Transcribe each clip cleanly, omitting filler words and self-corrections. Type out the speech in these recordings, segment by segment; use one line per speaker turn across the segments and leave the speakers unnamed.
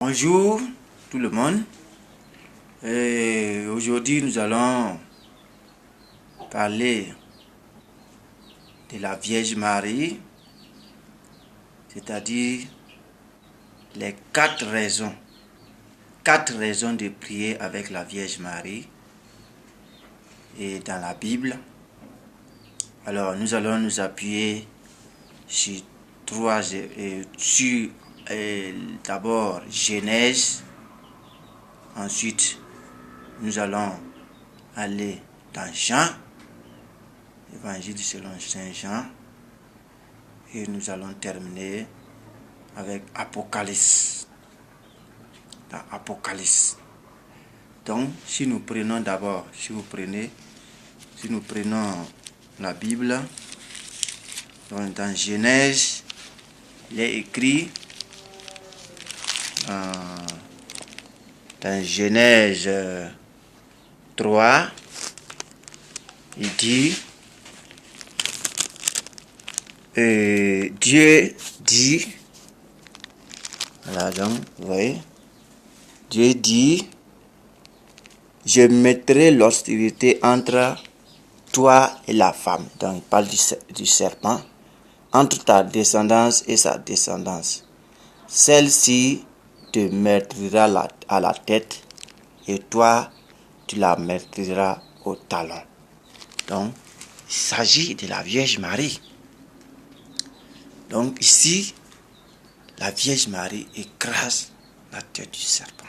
Bonjour tout le monde. Aujourd'hui nous allons parler de la Vierge Marie, c'est-à-dire les quatre raisons de prier avec la Vierge Marie et dans la Bible. Alors nous allons nous appuyer sur d'abord Genèse, ensuite nous allons aller dans Jean, Évangile selon Saint Jean, et nous allons terminer avec Apocalypse. Dans Apocalypse. Donc, si nous prenons la Bible, donc dans Genèse, il est écrit dans Genèse 3, il dit Dieu dit, voilà donc, vous voyez, Dieu dit, je mettrai l'hostilité entre toi et la femme. Donc il parle du serpent, entre ta descendance et sa descendance. Celle-ci te meurtrira à la tête et toi, tu la meurtriras au talon. Donc, il s'agit de la Vierge Marie. Donc ici, la Vierge Marie écrase la tête du serpent.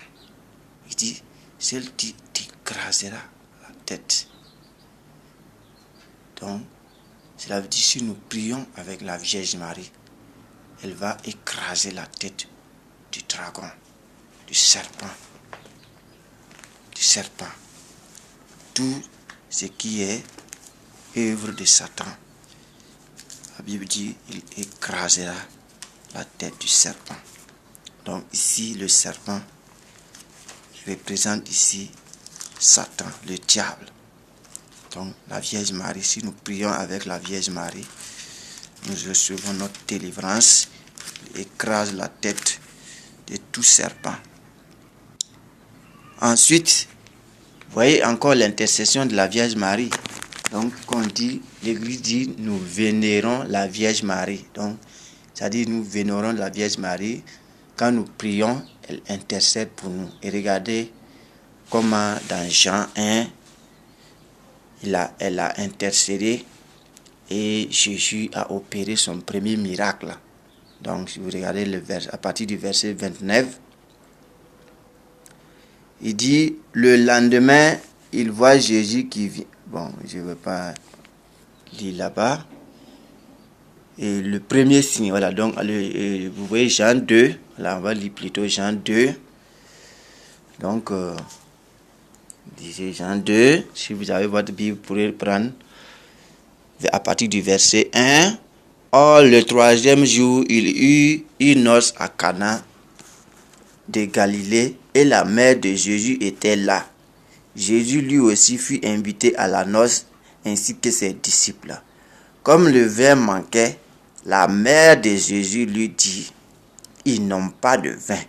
Il dit, celle-ci t'écrasera la tête. Donc, cela veut dire que si nous prions avec la Vierge Marie, elle va écraser la tête du dragon, du serpent. Tout ce qui est œuvre de Satan. La Bible dit il écrasera la tête du serpent. Donc ici, le serpent représente ici Satan, le diable. Donc la Vierge Marie, si nous prions avec la Vierge Marie, nous recevons notre délivrance, il écrase la tête de tout serpent. Ensuite, vous voyez encore l'intercession de la Vierge Marie. Donc, quand on dit, l'Église dit, nous vénérons la Vierge Marie. Donc, c'est-à-dire, nous vénérons la Vierge Marie. Quand nous prions, elle intercède pour nous. Et regardez comment dans Jean 1, elle a intercédé et Jésus a opéré son premier miracle. Donc, si vous regardez le verset, à partir du verset 29, il dit, le lendemain, il voit Jésus qui vient. Bon, je ne veux pas lire là-bas. Et le premier signe, voilà, donc vous voyez Jean 2, là on va lire plutôt Jean 2. Donc, disez Jean 2, si vous avez votre Bible, vous pourrez prendre à partir du verset 1. Or, le troisième jour, il eut une noce à Cana de Galilée et la mère de Jésus était là. Jésus lui aussi fut invité à la noce ainsi que ses disciples. Comme le vin manquait, la mère de Jésus lui dit, ils n'ont pas de vin.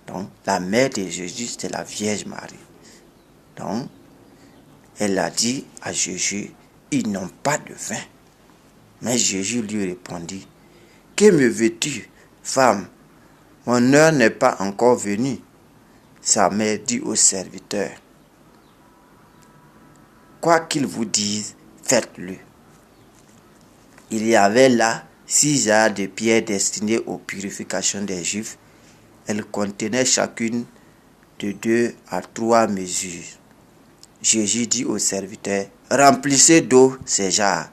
Donc, la mère de Jésus, c'était la Vierge Marie. Donc, elle a dit à Jésus, ils n'ont pas de vin. Mais Jésus lui répondit, que me veux-tu, femme? Mon heure n'est pas encore venue. Sa mère dit au serviteur, quoi qu'il vous dise, faites-le. Il y avait là 6 jarres de pierre destinées aux purifications des Juifs. Elles contenaient chacune de 2 à 3 mesures. Jésus dit au serviteur, remplissez d'eau ces jarres.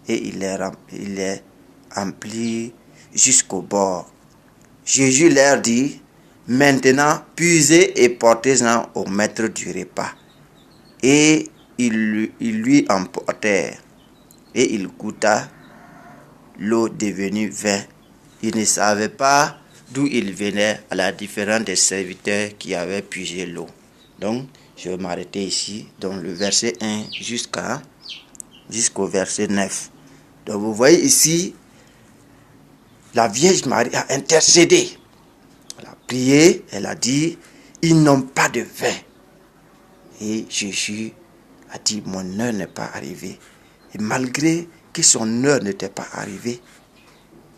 Et il les remplit jusqu'au bord. Jésus leur dit, maintenant puisez et portez-en au maître du repas. Et ils lui emportèrent. Et il goûta l'eau devenue vin. Il ne savait pas d'où il venait, à la différence des serviteurs qui avaient puisé l'eau. Donc, je vais m'arrêter ici, dans le verset 1 jusqu'au verset 9. Donc, vous voyez ici, la Vierge Marie a intercédé. Voilà. prié, elle a dit, ils n'ont pas de vin. Et Jésus a dit, mon heure n'est pas arrivée. Et malgré que son heure n'était pas arrivée,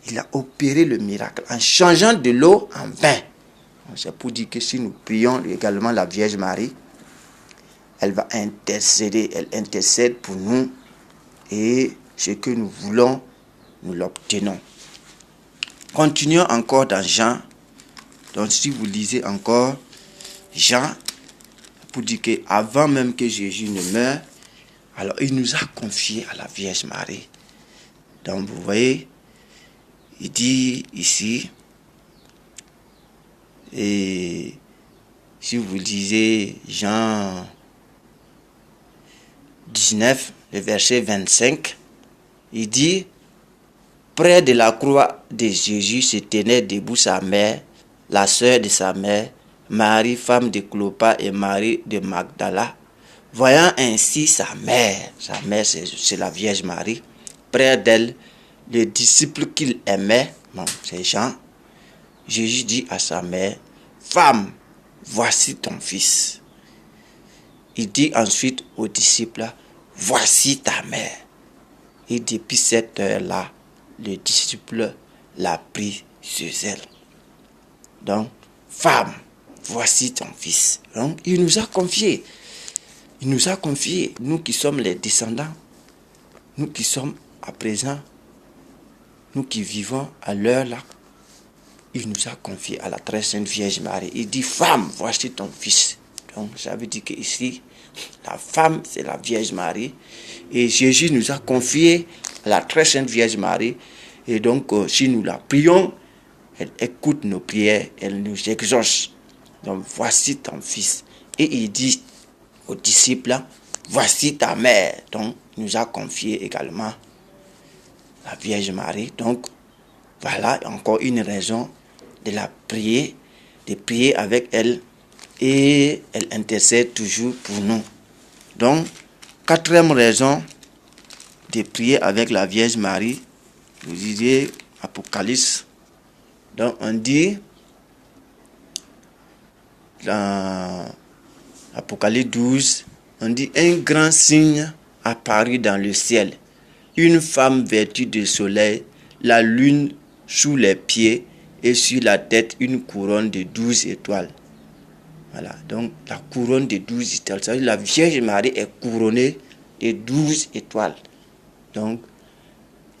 il a opéré le miracle en changeant de l'eau en vin. C'est pour dire que si nous prions également la Vierge Marie, elle va intercéder, elle intercède pour nous et ce que nous voulons, nous l'obtenons. Continuons encore dans Jean. Donc si vous lisez encore Jean, pour dire qu'avant même que Jésus ne meure, alors il nous a confié à la Vierge Marie. Donc vous voyez, il dit ici, et si vous lisez Jean 19, le verset 25, il dit, près de la croix de Jésus se tenait debout sa mère, la sœur de sa mère, Marie, femme de Clopas et Marie de Magdala. Voyant ainsi sa mère c'est la Vierge Marie, près d'elle, le disciple qu'il aimait, c'est Jean, Jésus dit à sa mère, femme, voici ton fils. Il dit ensuite aux disciples, voici ta mère. Et depuis cette heure-là, le disciple l'a pris sur elle. Donc, femme, voici ton fils. Donc, il nous a confié. Il nous a confié, nous qui sommes les descendants, nous qui sommes à présent, nous qui vivons à l'heure là, il nous a confié à la très sainte Vierge Marie. Il dit, femme, voici ton fils. Donc, ça veut dire qu'ici, la femme, c'est la Vierge Marie. Et Jésus nous a confié à la très sainte Vierge Marie. Et donc, si nous la prions, elle écoute nos prières, elle nous exauce. Donc, voici ton fils. Et il dit aux disciples, voici ta mère. Donc, il nous a confié également la Vierge Marie. Donc, voilà encore une raison de la prier, de prier avec elle. Et elle intercède toujours pour nous. Donc, quatrième raison de prier avec la Vierge Marie, vous lisez Apocalypse. Donc, on dit dans Apocalypse 12, on dit un grand signe apparut dans le ciel. Une femme vêtue de soleil, la lune sous les pieds et sur la tête une couronne de 12 étoiles. Voilà, donc la couronne de 12 étoiles. Ça veut dire la Vierge Marie est couronnée de 12 étoiles. Donc,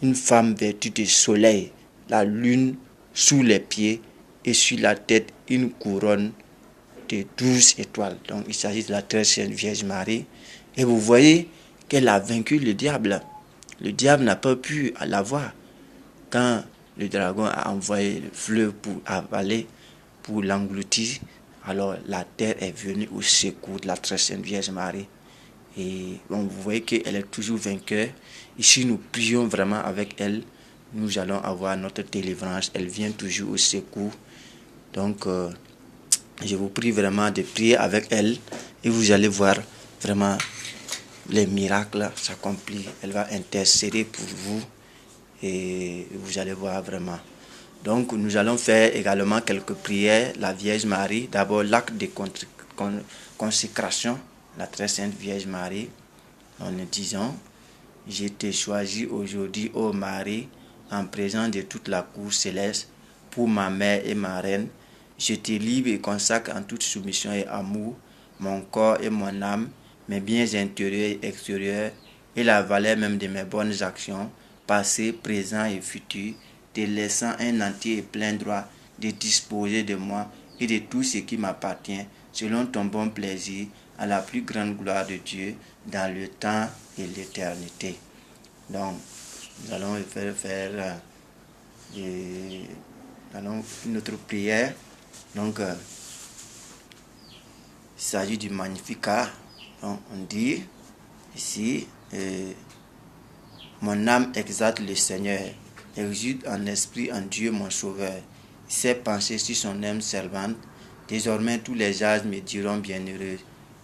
une femme vêtue de soleil, la lune sous les pieds et sur la tête une couronne de 12 étoiles. Donc, il s'agit de la très sainte Vierge Marie. Et vous voyez qu'elle a vaincu le diable. Le diable n'a pas pu l'avoir quand le dragon a envoyé le fleuve pour avaler, pour l'engloutir. Alors la terre est venue au secours de la très sainte Vierge Marie. Et donc vous voyez qu'elle est toujours vainqueur. Ici nous prions vraiment avec elle. Nous allons avoir notre délivrance. Elle vient toujours au secours. Donc je vous prie vraiment de prier avec elle. Et vous allez voir vraiment les miracles s'accomplir. Elle va intercéder pour vous. Et vous allez voir vraiment. Donc, nous allons faire également quelques prières. La Vierge Marie, d'abord l'acte de consécration, la très sainte Vierge Marie. En nous disant, je te choisis aujourd'hui, ô Marie, en présence de toute la cour céleste, pour ma mère et ma reine. Je te livre et consacre en toute soumission et amour, mon corps et mon âme, mes biens intérieurs et extérieurs, et la valeur même de mes bonnes actions, passées, présentes et futures, te laissant un entier et plein droit de disposer de moi et de tout ce qui m'appartient, selon ton bon plaisir, à la plus grande gloire de Dieu, dans le temps et l'éternité. Donc, nous allons faire notre prière. Donc, il s'agit du Magnificat. Donc, on dit ici, mon âme exalte le Seigneur, exulte en esprit en Dieu mon Sauveur. Il s'est penché sur son âme servante. Désormais tous les âges me diront bienheureux.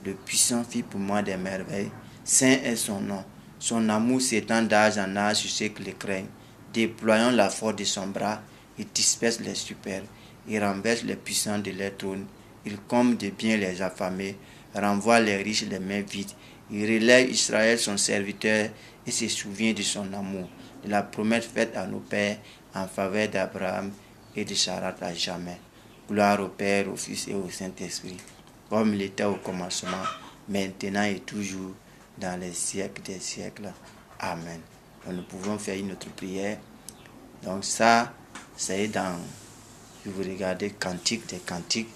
Le puissant fit pour moi des merveilles. Saint est son nom. Son amour s'étend d'âge en âge sur ceux qui le craignent. Déployant la force de son bras, il disperse les superbes. Il renverse les puissants de leur trône. Il comble de bien les affamés, renvoie les riches les mains vides. Il relève Israël son serviteur et se souvient de son amour, de la promesse faite à nos pères en faveur d'Abraham et de Sarah à jamais. Gloire au Père, au Fils et au Saint-Esprit, comme il était au commencement, maintenant et toujours, dans les siècles des siècles. Amen. Donc nous pouvons faire une autre prière. Donc ça, c'est dans, si vous regardez Cantique des Cantiques,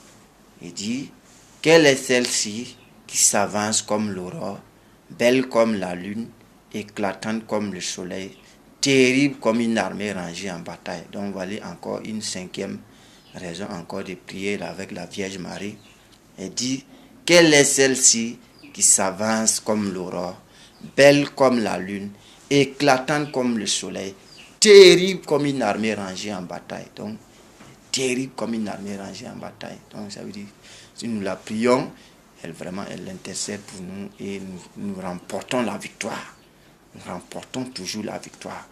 il dit, quelle est celle-ci qui s'avance comme l'aurore, belle comme la lune, éclatante comme le soleil, terrible comme une armée rangée en bataille. Donc voilà encore une cinquième raison encore de prier avec la Vierge Marie. Elle dit, quelle est celle-ci qui s'avance comme l'aurore, belle comme la lune, éclatante comme le soleil, terrible comme une armée rangée en bataille. Donc, terrible comme une armée rangée en bataille. Donc, ça veut dire, si nous la prions, elle intercède pour nous et nous remportons la victoire. Nous remportons toujours la victoire.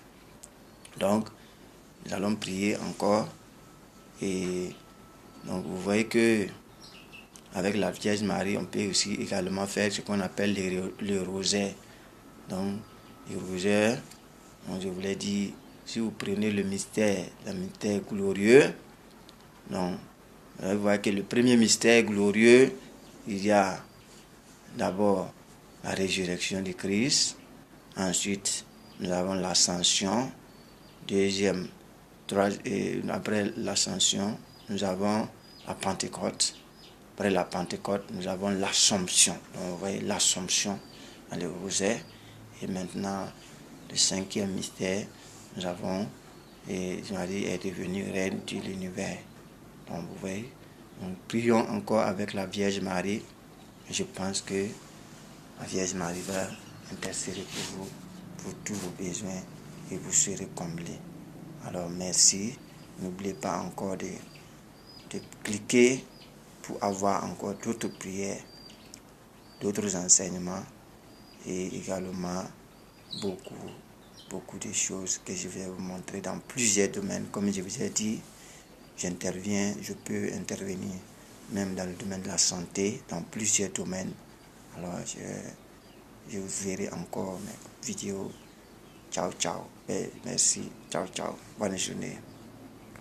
Donc, nous allons prier encore. Et donc, vous voyez que avec la Vierge Marie, on peut aussi également faire ce qu'on appelle le rosaire. Donc, le rosaire, donc je voulais dire, si vous prenez le mystère glorieux, donc, vous voyez que le premier mystère glorieux, il y a d'abord la résurrection de Christ. Ensuite, nous avons l'ascension. Deuxième, après l'ascension, nous avons la Pentecôte. Après la Pentecôte, nous avons l'Assomption. Donc, vous voyez l'Assomption dans le rosaire. Et maintenant, le cinquième mystère, nous avons, et Marie est devenue reine de l'univers. Donc, vous voyez, nous prions encore avec la Vierge Marie. Je pense que la Vierge Marie va intercéder pour vous, pour tous vos besoins, et vous serez comblés. Alors, merci. N'oubliez pas encore de cliquer pour avoir encore d'autres prières, d'autres enseignements et également beaucoup de choses que je vais vous montrer dans plusieurs domaines. Comme je vous ai dit, je peux intervenir même dans le domaine de la santé, dans plusieurs domaines. Alors, je vous verrai encore mes vidéos. Ciao, ciao. Merci. Ciao, ciao. Bonne journée.